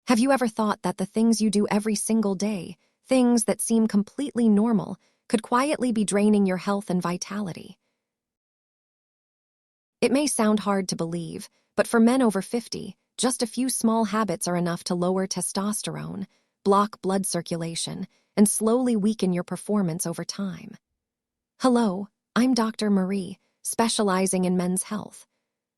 Have you ever thought that the things you do every single day, things that seem completely normal, could quietly be draining your health and vitality? It may sound hard to believe, but for men over 50, just a few small habits are enough to lower testosterone, block blood circulation, and slowly weaken your performance over time. Hello, I'm Dr. Marie, specializing in men's health.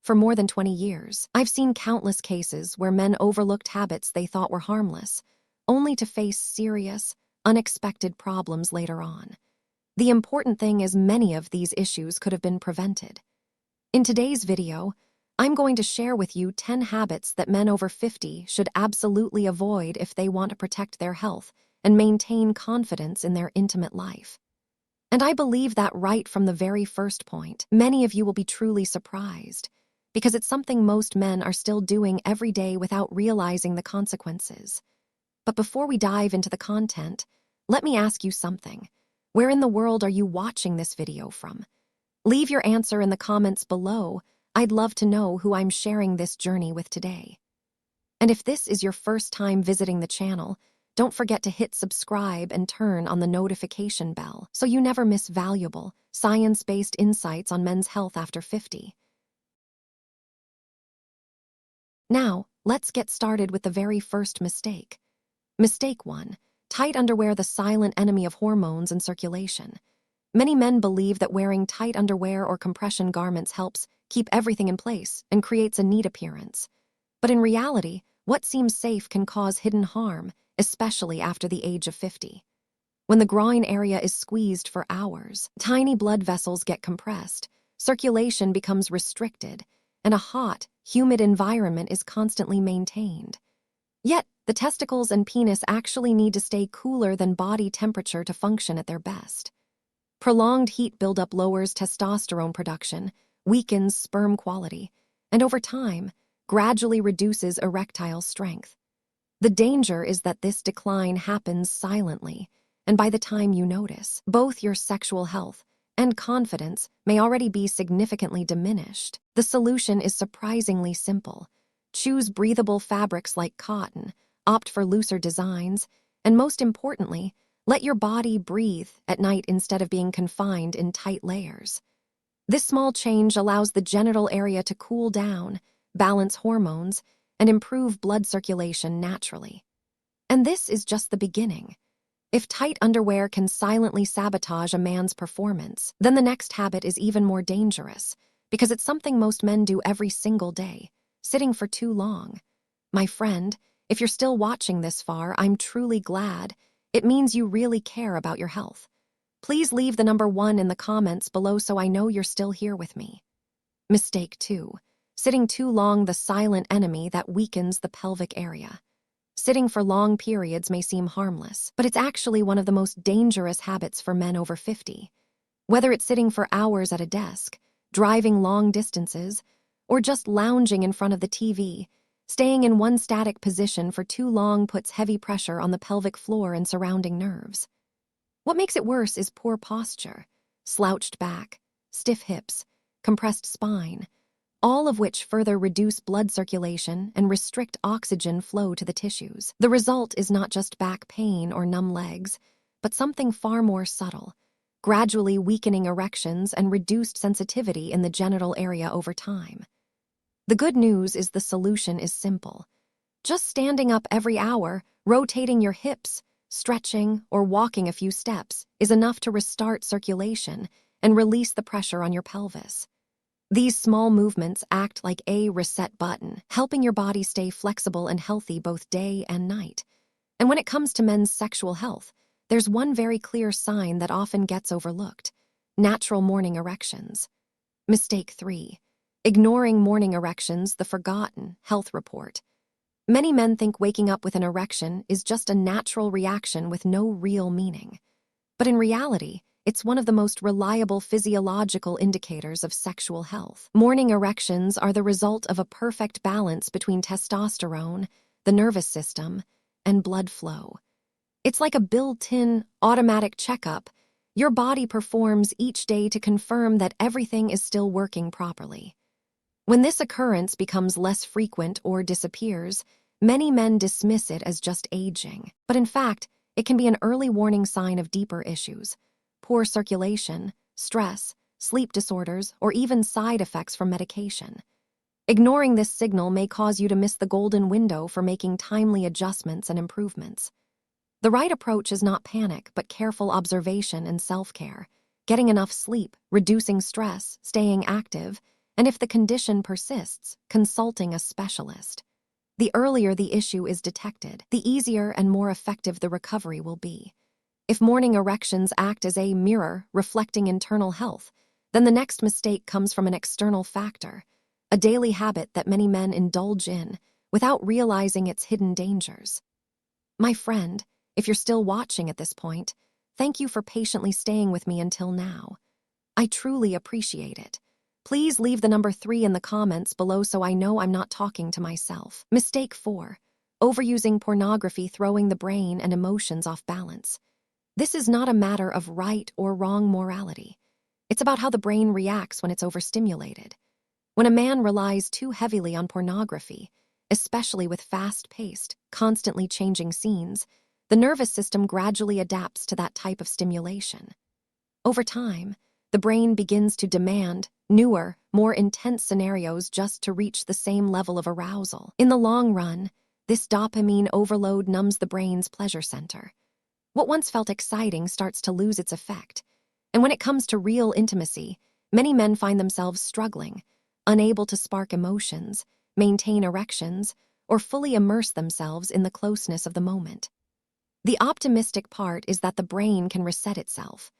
For more than 20 years, I've seen countless cases where men overlooked habits they thought were harmless, only to face serious, unexpected problems later on. The important thing is many of these issues could have been prevented. In today's video, I'm going to share with you 10 habits that men over 50 should absolutely avoid if they want to protect their health and maintain confidence in their intimate life. And I believe that right from the very first point, many of you will be truly surprised, because it's something most men are still doing every day without realizing the consequences. But before we dive into the content, let me ask you something. Where in the world are you watching this video from? Leave your answer in the comments below. I'd love to know who I'm sharing this journey with today. And if this is your first time visiting the channel, don't forget to hit subscribe and turn on the notification bell so you never miss valuable, science-based insights on men's health after 50. Now, let's get started with the very first mistake. Mistake 1. Tight underwear, the silent enemy of hormones and circulation. Many men believe that wearing tight underwear or compression garments helps keep everything in place and creates a neat appearance. But in reality, what seems safe can cause hidden harm, especially after the age of 50. When the groin area is squeezed for hours, tiny blood vessels get compressed, circulation becomes restricted, and a hot, humid environment is constantly maintained. Yet, the testicles and penis actually need to stay cooler than body temperature to function at their best. Prolonged heat buildup lowers testosterone production, weakens sperm quality, and over time, gradually reduces erectile strength. The danger is that this decline happens silently, and by the time you notice, both your sexual health and confidence may already be significantly diminished. The solution is surprisingly simple. Choose breathable fabrics like cotton, opt for looser designs, and most importantly, let your body breathe at night instead of being confined in tight layers. This small change allows the genital area to cool down, balance hormones, and improve blood circulation naturally. And this is just the beginning. If tight underwear can silently sabotage a man's performance, then the next habit is even more dangerous, because it's something most men do every single day, sitting for too long. My friend, if you're still watching this far, I'm truly glad. It means you really care about your health. Please leave the number 1 in the comments below so I know you're still here with me. Mistake 2. Sitting too long, the silent enemy that weakens the pelvic area. Sitting for long periods may seem harmless, but it's actually one of the most dangerous habits for men over 50. Whether it's sitting for hours at a desk, driving long distances, or just lounging in front of the TV, staying in one static position for too long puts heavy pressure on the pelvic floor and surrounding nerves. What makes it worse is poor posture, slouched back, stiff hips, compressed spine, all of which further reduce blood circulation and restrict oxygen flow to the tissues. The result is not just back pain or numb legs, but something far more subtle, gradually weakening erections and reduced sensitivity in the genital area over time. The good news is the solution is simple. Just standing up every hour, rotating your hips, stretching, or walking a few steps is enough to restart circulation and release the pressure on your pelvis. These small movements act like a reset button, helping your body stay flexible and healthy both day and night. And when it comes to men's sexual health, there's one very clear sign that often gets overlooked: natural morning erections. Mistake 3. Ignoring morning erections, the forgotten health report. Many men think waking up with an erection is just a natural reaction with no real meaning. But in reality, it's one of the most reliable physiological indicators of sexual health. Morning erections are the result of a perfect balance between testosterone, the nervous system, and blood flow. It's like a built-in, automatic checkup your body performs each day to confirm that everything is still working properly. When this occurrence becomes less frequent or disappears, Many men dismiss it as just aging, but in fact, it can be an early warning sign of deeper issues: poor circulation, stress, sleep disorders, or even side effects from medication. Ignoring this signal may cause you to miss the golden window for making timely adjustments and improvements. The right approach is not panic, but careful observation and self-care, getting enough sleep, reducing stress, staying active, and if the condition persists, consulting a specialist. The earlier the issue is detected, the easier and more effective the recovery will be. If morning erections act as a mirror reflecting internal health, then the next mistake comes from an external factor, a daily habit that many men indulge in without realizing its hidden dangers. My friend, if you're still watching at this point, thank you for patiently staying with me until now. I truly appreciate it. Please leave the number 3 in the comments below so I know I'm not talking to myself. Mistake 4. Overusing pornography, throwing the brain and emotions off balance. This is not a matter of right or wrong morality. It's about how the brain reacts when it's overstimulated. When a man relies too heavily on pornography, especially with fast-paced, constantly changing scenes, the nervous system gradually adapts to that type of stimulation. Over time, the brain begins to demand newer, more intense scenarios just to reach the same level of arousal. In the long run, this dopamine overload numbs the brain's pleasure center. What once felt exciting starts to lose its effect. And when it comes to real intimacy, many men find themselves struggling, unable to spark emotions, maintain erections, or fully immerse themselves in the closeness of the moment. The optimistic part is that the brain can reset itself.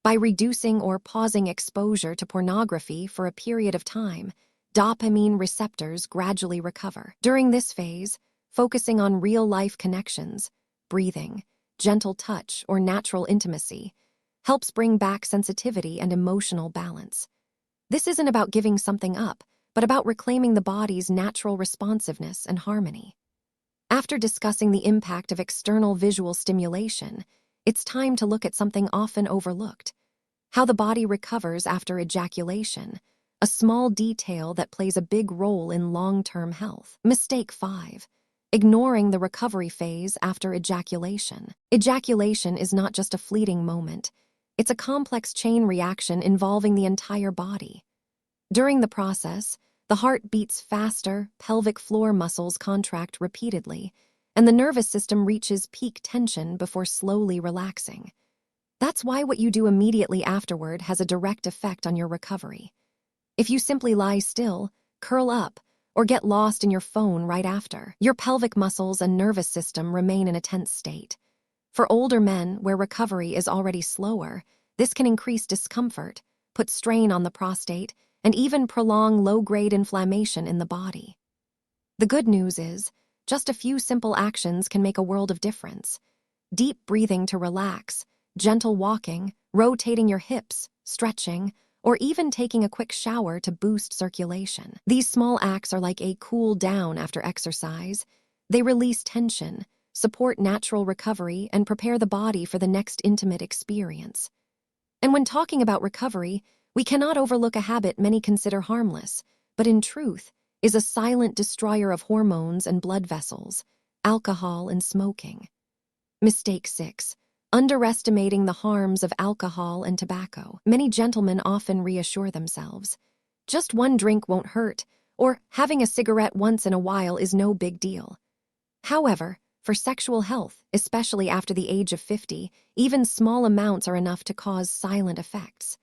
By reducing or pausing exposure to pornography for a period of time, dopamine receptors gradually recover. During this phase, focusing on real-life connections, breathing, gentle touch, or natural intimacy helps bring back sensitivity and emotional balance. This isn't about giving something up, but about reclaiming the body's natural responsiveness and harmony. After discussing the impact of external visual stimulation, it's time to look at something often overlooked: how the body recovers after ejaculation, a small detail that plays a big role in long-term health. Mistake 5. Ignoring the recovery phase after ejaculation. Ejaculation is not just a fleeting moment. It's a complex chain reaction involving the entire body. During the process, the heart beats faster, pelvic floor muscles contract repeatedly, and the nervous system reaches peak tension before slowly relaxing. That's why what you do immediately afterward has a direct effect on your recovery. If you simply lie still, curl up, or get lost in your phone right after, your pelvic muscles and nervous system remain in a tense state. For older men, where recovery is already slower, this can increase discomfort, put strain on the prostate, and even prolong low-grade inflammation in the body. The good news is, just a few simple actions can make a world of difference. Deep breathing to relax, gentle walking, rotating your hips, stretching, or even taking a quick shower to boost circulation. These small acts are like a cool down after exercise. They release tension, support natural recovery, and prepare the body for the next intimate experience. And when talking about recovery, we cannot overlook a habit many consider harmless, but in truth is a silent destroyer of hormones and blood vessels: alcohol and smoking. Mistake 6. Underestimating the harms of alcohol and tobacco. Many gentlemen often reassure themselves, just one drink won't hurt, or having a cigarette once in a while is no big deal. However, for sexual health, especially after the age of 50, even small amounts are enough to cause silent effects.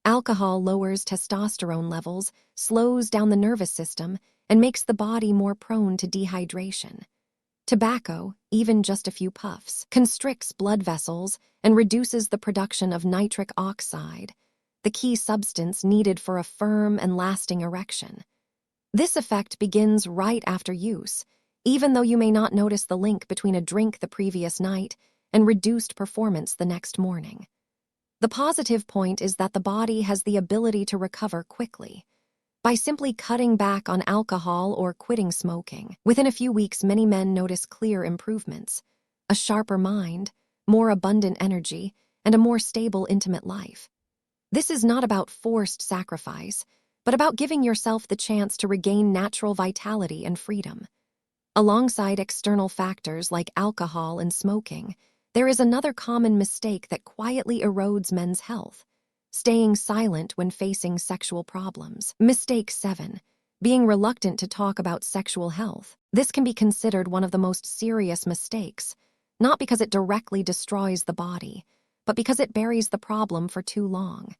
Alcohol lowers testosterone levels, slows down the nervous system, and makes the body more prone to dehydration. Tobacco, even just a few puffs, constricts blood vessels and reduces the production of nitric oxide, the key substance needed for a firm and lasting erection. This effect begins right after use, even though you may not notice the link between a drink the previous night and reduced performance the next morning. The positive point is that the body has the ability to recover quickly. By simply cutting back on alcohol or quitting smoking, within a few weeks many men notice clear improvements: a sharper mind, more abundant energy, and a more stable intimate life. This is not about forced sacrifice, but about giving yourself the chance to regain natural vitality and freedom. Alongside external factors like alcohol and smoking, there is another common mistake that quietly erodes men's health: staying silent when facing sexual problems. Mistake 7. Being reluctant to talk about sexual health. This can be considered one of the most serious mistakes, not because it directly destroys the body, but because it buries the problem for too long.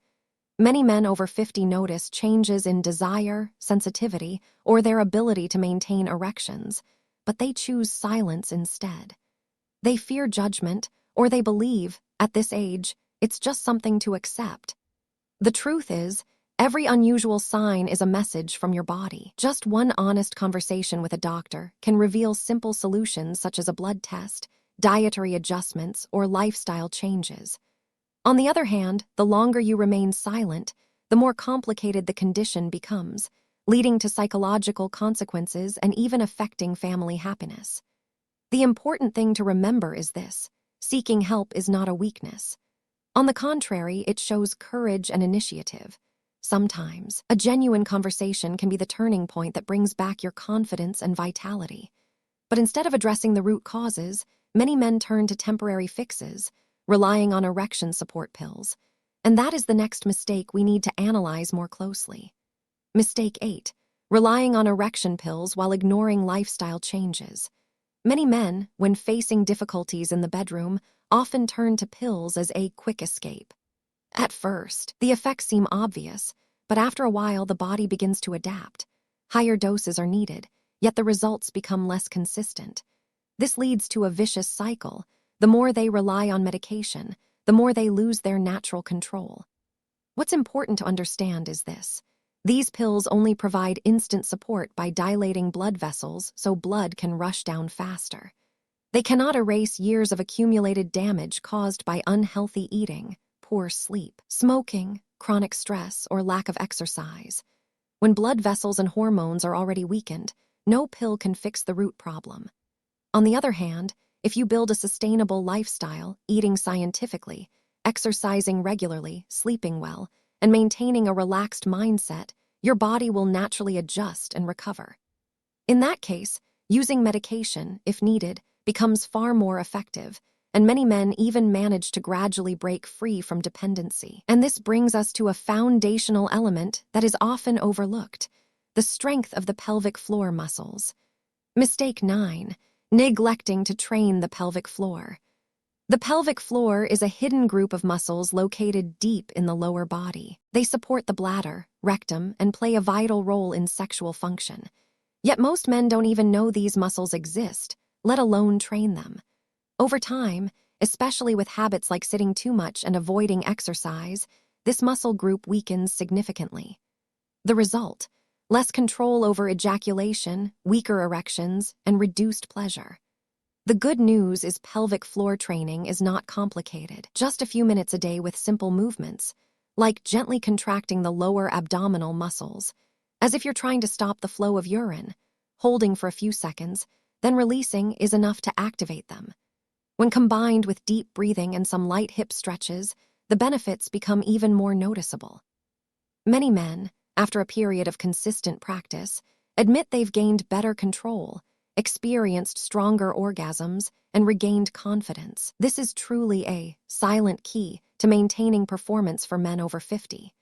Many men over 50 notice changes in desire, sensitivity, or their ability to maintain erections, but they choose silence instead. They fear judgment, or they believe, at this age, it's just something to accept. The truth is, every unusual sign is a message from your body. Just one honest conversation with a doctor can reveal simple solutions such as a blood test, dietary adjustments, or lifestyle changes. On the other hand, the longer you remain silent, the more complicated the condition becomes, leading to psychological consequences and even affecting family happiness. The important thing to remember is this: seeking help is not a weakness. On the contrary, it shows courage and initiative. Sometimes, a genuine conversation can be the turning point that brings back your confidence and vitality. But instead of addressing the root causes, many men turn to temporary fixes, relying on erection support pills. And that is the next mistake we need to analyze more closely. Mistake 8. Relying on erection pills while ignoring lifestyle changes. Many men, when facing difficulties in the bedroom, often turn to pills as a quick escape. At first, the effects seem obvious, but after a while the body begins to adapt. Higher doses are needed, yet the results become less consistent. This leads to a vicious cycle. The more they rely on medication, the more they lose their natural control. What's important to understand is this: these pills only provide instant support by dilating blood vessels so blood can rush down faster. They cannot erase years of accumulated damage caused by unhealthy eating, poor sleep, smoking, chronic stress, or lack of exercise. When blood vessels and hormones are already weakened, no pill can fix the root problem. On the other hand, if you build a sustainable lifestyle, eating scientifically, exercising regularly, sleeping well, and maintaining a relaxed mindset, your body will naturally adjust and recover. In that case, using medication, if needed, becomes far more effective, and many men even manage to gradually break free from dependency. And this brings us to a foundational element that is often overlooked: the strength of the pelvic floor muscles. Mistake 9. Neglecting to train the pelvic floor. The pelvic floor is a hidden group of muscles located deep in the lower body. They support the bladder, rectum, and play a vital role in sexual function. Yet most men don't even know these muscles exist, let alone train them. Over time, especially with habits like sitting too much and avoiding exercise, this muscle group weakens significantly. The result: less control over ejaculation, weaker erections, and reduced pleasure. The good news is pelvic floor training is not complicated. Just a few minutes a day with simple movements, like gently contracting the lower abdominal muscles, as if you're trying to stop the flow of urine. Holding for a few seconds, then releasing is enough to activate them. When combined with deep breathing and some light hip stretches, the benefits become even more noticeable. Many men, after a period of consistent practice, admit they've gained better control, experienced stronger orgasms, and regained confidence. This is truly a silent key to maintaining performance for men over 50.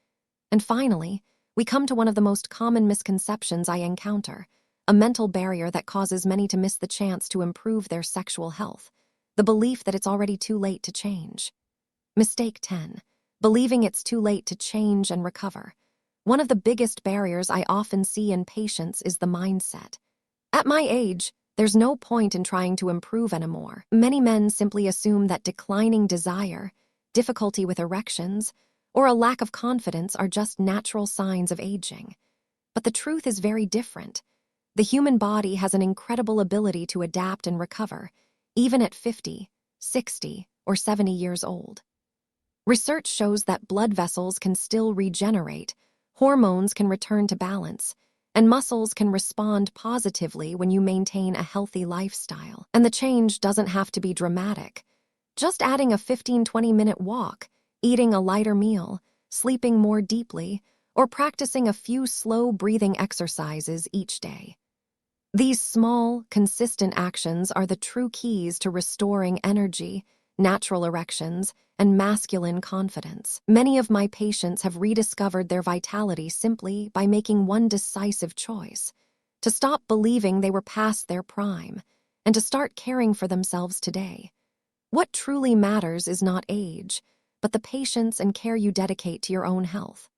And finally, we come to one of the most common misconceptions I encounter: a mental barrier that causes many to miss the chance to improve their sexual health: the belief that it's already too late to change. Mistake 10. Believing it's too late to change and recover. One of the biggest barriers I often see in patients is the mindset: at my age, there's no point in trying to improve anymore. Many men simply assume that declining desire, difficulty with erections, or a lack of confidence are just natural signs of aging. But the truth is very different. The human body has an incredible ability to adapt and recover, even at 50, 60, or 70 years old. Research shows that blood vessels can still regenerate, hormones can return to balance, and muscles can respond positively when you maintain a healthy lifestyle. And the change doesn't have to be dramatic. Just adding a 15-20-minute walk, eating a lighter meal, sleeping more deeply, or practicing a few slow breathing exercises each day. These small, consistent actions are the true keys to restoring energy, natural erections, and masculine confidence. Many of my patients have rediscovered their vitality simply by making one decisive choice: to stop believing they were past their prime, and to start caring for themselves today. What truly matters is not age, but the patience and care you dedicate to your own health.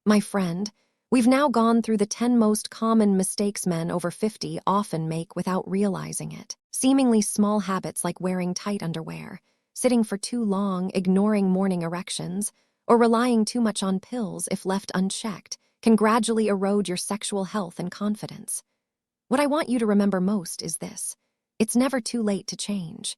My friend, we've now gone through the 10 most common mistakes men over 50 often make without realizing it. Seemingly small habits like wearing tight underwear, sitting for too long, ignoring morning erections, or relying too much on pills if left unchecked can gradually erode your sexual health and confidence. What I want you to remember most is this: it's never too late to change.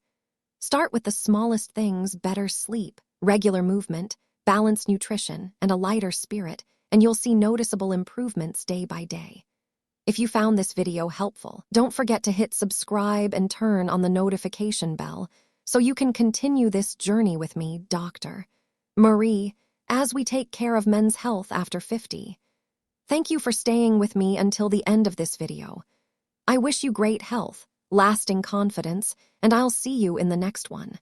Start with the smallest things: better sleep, regular movement, balanced nutrition, and a lighter spirit, and you'll see noticeable improvements day by day. If you found this video helpful, don't forget to hit subscribe and turn on the notification bell so you can continue this journey with me, Dr. Marie, as we take care of men's health after 50. Thank you for staying with me until the end of this video. I wish you great health, lasting confidence, and I'll see you in the next one.